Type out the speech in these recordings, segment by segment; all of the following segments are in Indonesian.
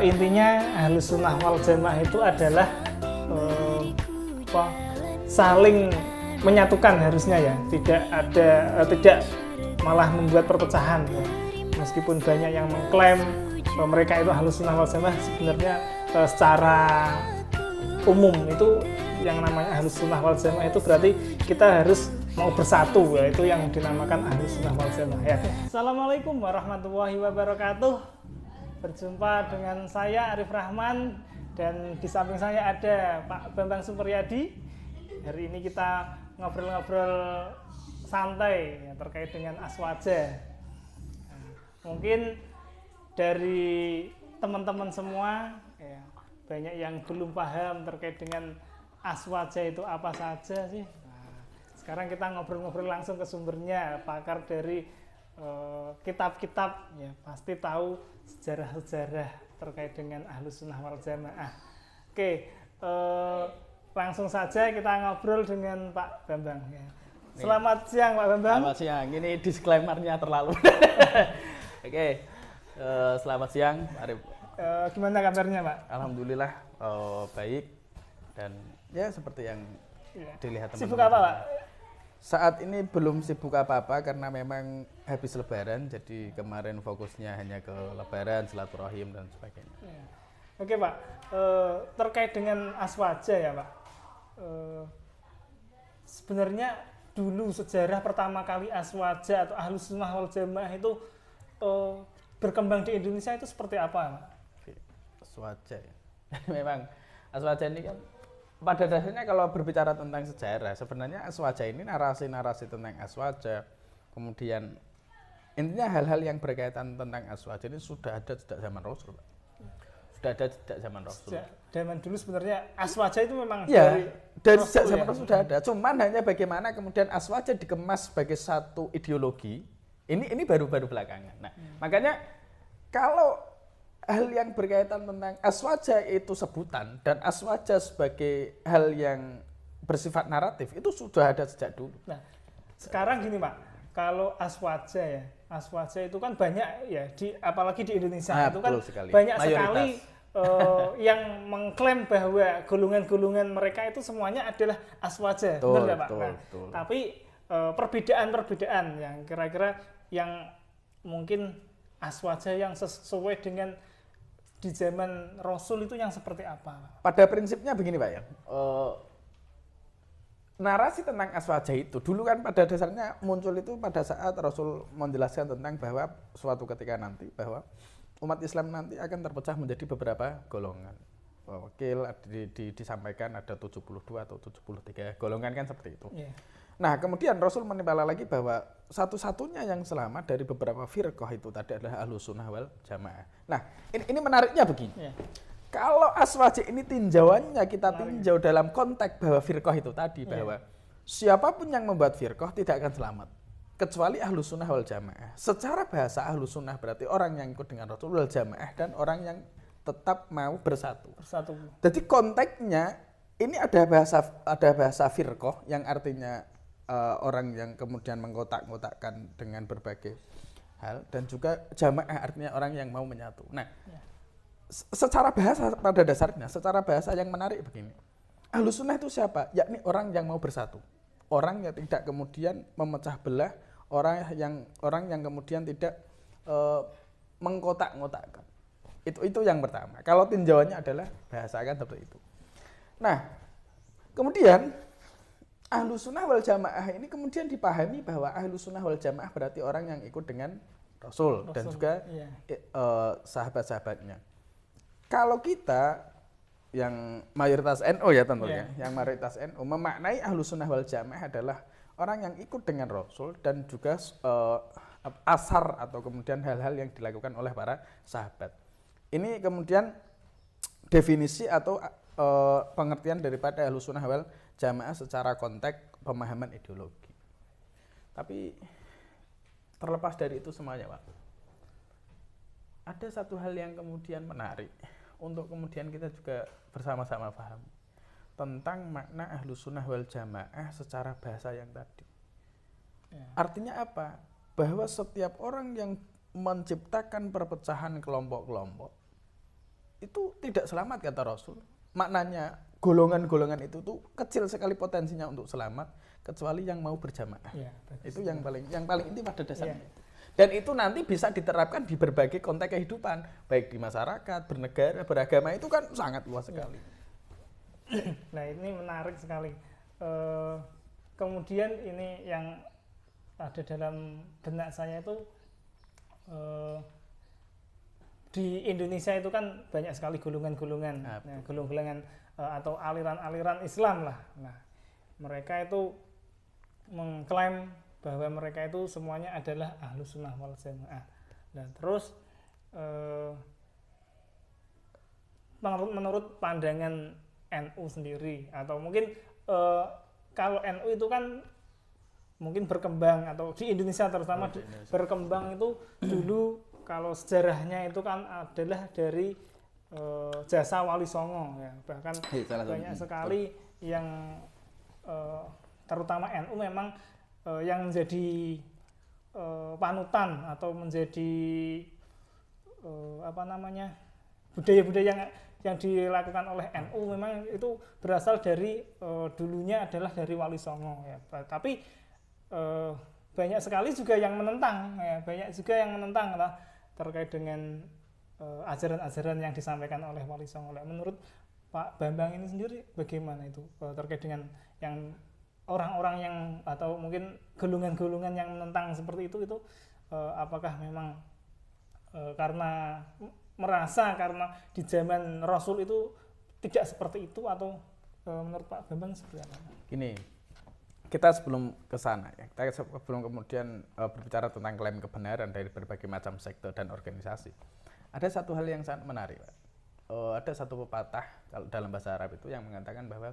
intinya Ahlus Sunnah wal Jamaah itu adalah saling menyatukan harusnya ya, tidak malah membuat perpecahan ya. Meskipun banyak yang mengklaim mereka itu Ahlus Sunnah wal Jamaah, sebenarnya secara umum itu yang namanya Ahlus Sunnah wal Jamaah itu berarti kita harus mau bersatu, ya, itu yang dinamakan Ahlus Sunnah wal Jamaah ya. Assalamualaikum warahmatullahi wabarakatuh. Berjumpa dengan saya Arif Rahman dan di samping saya ada Pak Bambang Supriyadi. Hari ini kita ngobrol-ngobrol santai ya, terkait dengan aswaja. Mungkin dari teman-teman semua ya, banyak yang belum paham terkait dengan aswaja itu apa saja sih. Sekarang kita ngobrol-ngobrol langsung ke sumbernya, pakar dari kitab-kitab ya pasti tahu sejarah-sejarah terkait dengan Ahlus Sunnah wal Jamaah. Oke, langsung saja kita ngobrol dengan Pak Bambang ya. Selamat siang Pak Bambang. Selamat siang, ini disclaimer-nya terlalu. Oke, selamat siang Pak Arif. Gimana kabarnya Pak? Alhamdulillah baik dan ya seperti yang dilihat teman-teman. Sibuk apa Pak? Saat ini belum sibuk apa-apa karena memang habis lebaran, jadi kemarin fokusnya hanya ke lebaran, silaturahim dan sebagainya. Ya. Oke Pak, terkait dengan aswaja ya Pak, sebenarnya dulu sejarah pertama kali aswaja atau Ahlus Sunnah wal Jamaah itu berkembang di Indonesia itu seperti apa Pak? Aswaja ya. Memang aswaja ini kan pada dasarnya kalau berbicara tentang sejarah, sebenarnya aswaja ini narasi-narasi tentang aswaja, kemudian intinya hal-hal yang berkaitan tentang aswaja ini sudah ada sejak zaman Rasul, Pak. Sudah ada sejak zaman Rasul. Sejak zaman dulu sebenarnya aswaja itu memang ya, dari sejak zaman ya? Rasul sudah ada. Cuman hanya bagaimana kemudian aswaja dikemas sebagai satu ideologi, ini baru-baru belakangan. Nah, makanya kalau hal yang berkaitan tentang aswaja itu sebutan dan aswaja sebagai hal yang bersifat naratif itu sudah ada sejak dulu. Nah, sekarang gini Pak, kalau aswaja itu kan banyak ya, apalagi di Indonesia itu kan banyak sekali yang mengklaim bahwa golongan-golongan mereka itu semuanya adalah aswaja, benar nggak Pak? Nah, tapi perbedaan-perbedaan yang kira-kira yang mungkin aswaja yang sesuai dengan di zaman Rasul itu yang seperti apa? Pada prinsipnya begini Pak ya, narasi tentang aswaja itu dulu kan pada dasarnya muncul itu pada saat Rasul menjelaskan tentang bahwa suatu ketika nanti bahwa umat Islam nanti akan terpecah menjadi beberapa golongan. Wakil disampaikan ada 72 atau 73 golongan kan seperti itu. Yeah. Nah kemudian Rasul menimpala lagi bahwa satu-satunya yang selamat dari beberapa firqah itu tadi adalah Ahlus Sunnah wal Jamaah. Nah ini menariknya begini. Yeah. Kalau aswaja ini tinjauannya kita tinjau dalam konteks bahwa firqah itu tadi bahwa siapapun yang membuat firqah tidak akan selamat kecuali Ahlus Sunnah wal Jamaah. Secara bahasa Ahlus Sunnah berarti orang yang ikut dengan Rasul wal Jamaah dan orang yang tetap mau bersatu. Jadi konteksnya ini ada bahasa firqah yang artinya orang yang kemudian mengkotak-kotakkan dengan berbagai hal dan juga jamaah artinya orang yang mau menyatu. Nah, secara bahasa pada dasarnya, secara bahasa yang menarik begini. Ahlus Sunnah itu siapa? Yakni orang yang mau bersatu. Orang yang tidak kemudian memecah belah, orang yang kemudian tidak mengkotak-kotakkan. Itu yang pertama. Kalau tinjauannya adalah bahasa kan seperti itu. Nah, kemudian Ahlus Sunnah wal Jamaah ini kemudian dipahami bahwa Ahlus Sunnah wal Jamaah berarti orang yang ikut dengan Rasul dan juga sahabat-sahabatnya. Kalau kita yang mayoritas NU ya tentunya, yang mayoritas NU memaknai Ahlus Sunnah wal Jamaah adalah orang yang ikut dengan Rasul dan juga asar atau kemudian hal-hal yang dilakukan oleh para sahabat. Ini kemudian definisi atau pengertian daripada Ahlus Sunnah wal Jamaah secara konteks pemahaman ideologi. Tapi terlepas dari itu semuanya Pak, ada satu hal yang kemudian menarik untuk kemudian kita juga bersama-sama paham tentang makna Ahlus Sunnah wal Jamaah secara bahasa yang tadi. Artinya apa? Bahwa setiap orang yang menciptakan perpecahan kelompok-kelompok itu tidak selamat kata Rasul. Maknanya golongan-golongan itu tuh kecil sekali potensinya untuk selamat kecuali yang mau berjamaah. Ya, Itu yang paling inti pada dasarnya. Ya. Dan itu nanti bisa diterapkan di berbagai konteks kehidupan, baik di masyarakat, bernegara, beragama, itu kan sangat luas sekali. Nah, ini menarik sekali. Kemudian ini yang ada dalam benak saya itu, di Indonesia itu kan banyak sekali golongan-golongan, golongan-golongan atau aliran-aliran Islam lah. Nah, mereka itu mengklaim bahwa mereka itu semuanya adalah Ahlus Sunnah wal Jamaah. Dan terus menurut pandangan NU sendiri, atau mungkin kalau NU itu kan mungkin berkembang, atau di Indonesia terutama berkembang itu dulu kalau sejarahnya itu kan adalah dari jasa Wali Songo ya, bahkan banyak sekali yang terutama NU memang yang menjadi panutan atau menjadi budaya-budaya yang dilakukan oleh NU memang itu berasal dari dulunya adalah dari Wali Songo ya. Tapi banyak sekali juga yang menentang ya, lah terkait dengan ajaran-ajaran yang disampaikan oleh Wali Songo. Menurut Pak Bambang ini sendiri bagaimana itu terkait dengan yang orang-orang yang atau mungkin golongan-golongan yang menentang seperti itu apakah memang karena merasa karena di zaman Rasul itu tidak seperti itu, atau menurut Pak Bambang seperti apa? Gini, kita sebelum ke sana ya, kita sebelum kemudian berbicara tentang klaim kebenaran dari berbagai macam sektor dan organisasi, ada satu hal yang sangat menarik, Pak. Ada satu pepatah kalau dalam bahasa Arab itu yang mengatakan bahwa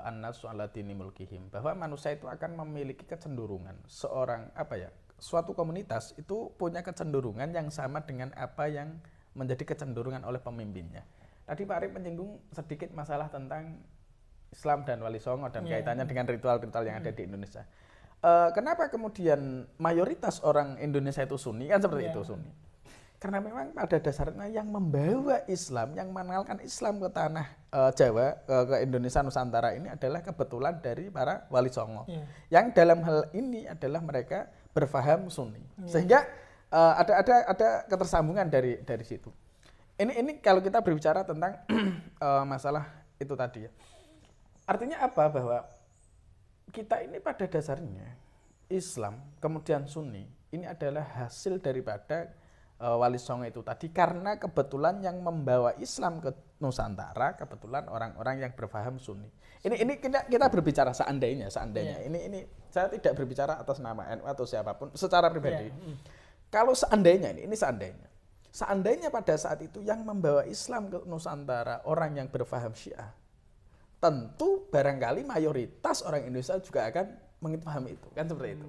an-nasu ala dini mulkihim, bahwa manusia itu akan memiliki kecenderungan, suatu komunitas itu punya kecenderungan yang sama dengan apa yang menjadi kecenderungan oleh pemimpinnya. Tadi Pak Arif menyinggung sedikit masalah tentang Islam dan Wali Songo dan kaitannya dengan ritual-ritual yang ada di Indonesia. Kenapa kemudian mayoritas orang Indonesia itu Sunni, kan seperti itu, Sunni? Karena memang pada dasarnya yang membawa Islam, yang mengenalkan Islam ke tanah Jawa, ke Indonesia Nusantara ini adalah kebetulan dari para Wali Songo. Yang dalam hal ini adalah mereka berfaham Sunni. Sehingga ada ketersambungan dari situ. Ini kalau kita berbicara tentang masalah itu tadi ya. Artinya apa? Bahwa kita ini pada dasarnya Islam, kemudian Sunni, ini adalah hasil daripada Wali Songo itu tadi, karena kebetulan yang membawa Islam ke Nusantara kebetulan orang-orang yang berfaham Sunni. Ini kita berbicara seandainya. Ini saya tidak berbicara atas nama NU atau siapapun secara pribadi. Kalau seandainya ini seandainya pada saat itu yang membawa Islam ke Nusantara orang yang berfaham Syiah, tentu barangkali mayoritas orang Indonesia juga akan memahami itu, kan seperti itu.